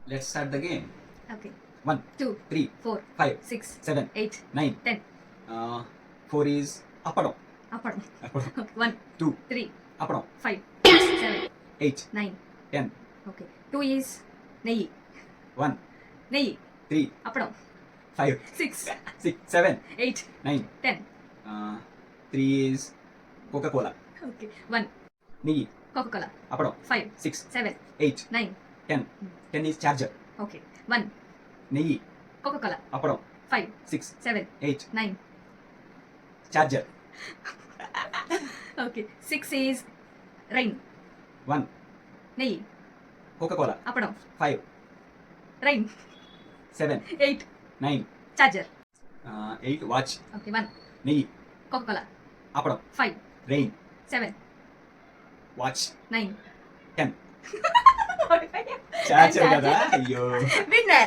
Let's start the game. Okay. 1, 2, 3, 4, 5, 6, 7, 8, 9. 10. 4 is appadam. Appadam. Appadam. Okay. 1, 2, 3, appadam. 5, 6, 7, 8, 9. 10. Okay. 2 is నెయ్యి. 1, నెయ్యి. 3, అప్పడం. 5, 6, 6, 7, 8, 9. 10. 3 is Coca-Cola. Okay. 1, Niggi. Coca-Cola. Appadam. 5, 6, 7, 8, 9. 10. 10 is charger. Okay. 1, Niggi. Coca-Cola. Appadam. 5, 6, 7, 8, 9. charger. Okay. 6 is rain. 1, నెయ్యి. Coca-Cola. అప్పడం. 5, Rain. 7, 8, 9. charger. 8, watch. Okay. 1, Niggi. Coca-Cola. Appadam. 5, Rain. 7, Watch. 9. 10. Charger. Charger కదా అయ్యో Winner.